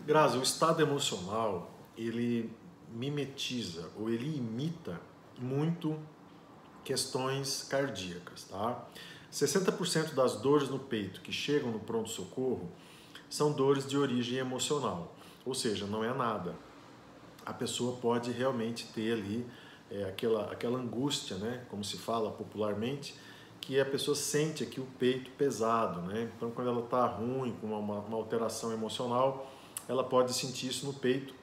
Grazi, o estado emocional, ele mimetiza ou ele imita muito questões cardíacas, tá? 60% das dores no peito que chegam no pronto-socorro são dores de origem emocional, ou seja, não é nada. A pessoa pode realmente ter ali aquela angústia, né? Como se fala popularmente, que a pessoa sente aqui o peito pesado, né? Então, quando ela está ruim, com uma alteração emocional, ela pode sentir isso no peito.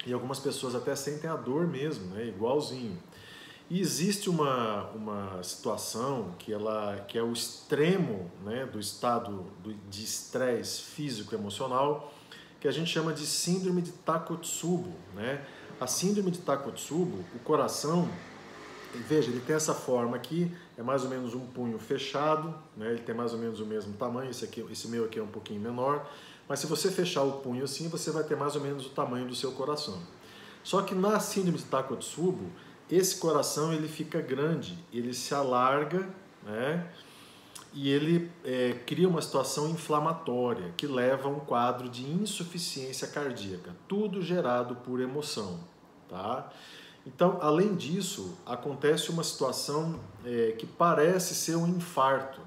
E algumas pessoas até sentem a dor mesmo, né? Igualzinho. E existe uma situação que é o extremo, né, do estado de estresse físico e emocional, que a gente chama de síndrome de Takotsubo, né? A síndrome de Takotsubo, o coração, veja, ele tem essa forma aqui, é mais ou menos um punho fechado, né? Ele tem mais ou menos o mesmo tamanho, esse meu aqui é um pouquinho menor, mas se você fechar o punho assim, você vai ter mais ou menos o tamanho do seu coração. Só que na síndrome de Takotsubo, esse coração ele fica grande, ele se alarga, né? E ele cria uma situação inflamatória que leva a um quadro de insuficiência cardíaca, tudo gerado por emoção, tá? Então, além disso, acontece uma situação que parece ser um infarto.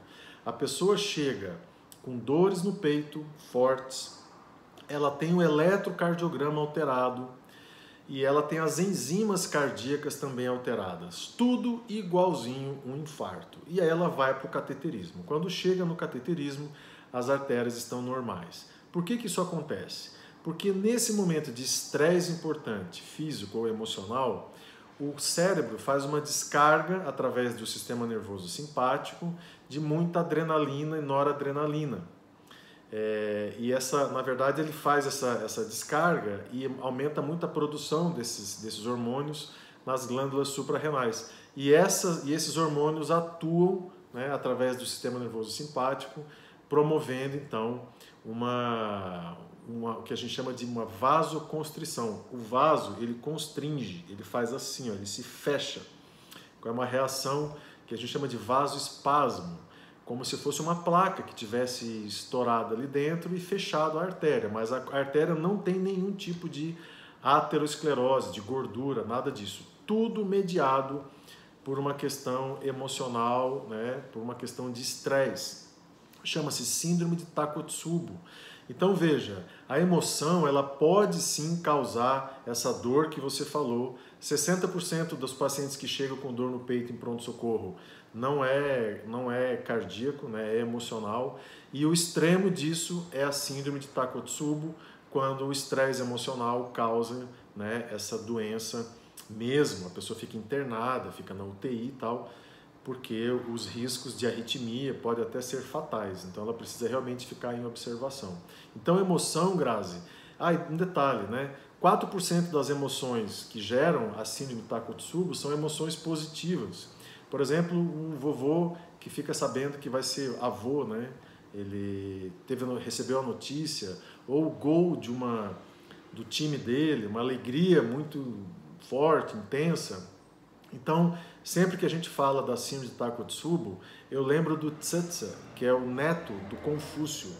A pessoa chega com dores no peito fortes, ela tem o eletrocardiograma alterado e ela tem as enzimas cardíacas também alteradas. Tudo igualzinho um infarto. E aí ela vai para o cateterismo. Quando chega no cateterismo, as artérias estão normais. Por que isso acontece? Porque nesse momento de estresse importante, físico ou emocional, o cérebro faz uma descarga através do sistema nervoso simpático de muita adrenalina e noradrenalina. E na verdade, ele faz essa descarga e aumenta muito a produção desses hormônios nas glândulas suprarrenais. E esses hormônios atuam, né, através do sistema nervoso simpático, promovendo então o que a gente chama de uma vasoconstrição. O vaso, ele constringe, ele faz assim, ó, ele se fecha. É uma reação que a gente chama de vasoespasmo, como se fosse uma placa que tivesse estourado ali dentro e fechado a artéria, mas a artéria não tem nenhum tipo de aterosclerose, de gordura, nada disso. Tudo mediado por uma questão emocional, né, por uma questão de estresse. Chama-se síndrome de Takotsubo. Então veja, a emoção ela pode sim causar essa dor que você falou. 60% dos pacientes que chegam com dor no peito em pronto-socorro não é cardíaco, né, é emocional. E o extremo disso é a síndrome de Takotsubo, quando o estresse emocional causa, né, essa doença mesmo. A pessoa fica internada, fica na UTI e tal, porque os riscos de arritmia podem até ser fatais. Então ela precisa realmente ficar em observação. Então emoção, Grazi, um detalhe, né? 4% das emoções que geram a síndrome de Takotsubo são emoções positivas. Por exemplo, um vovô que fica sabendo que vai ser avô, né? Ele recebeu a notícia, ou o gol do time dele, uma alegria muito forte, intensa. Então, sempre que a gente fala da síndrome de Takotsubo, eu lembro do Tse, que é o neto do Confúcio,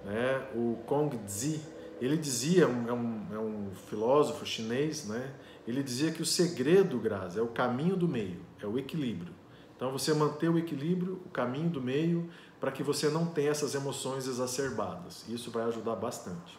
né? O Kongzi. Ele dizia, é um filósofo chinês, né? Ele dizia que o segredo, Grazi, é o caminho do meio, é o equilíbrio. Então, você manter o equilíbrio, o caminho do meio, para que você não tenha essas emoções exacerbadas. Isso vai ajudar bastante.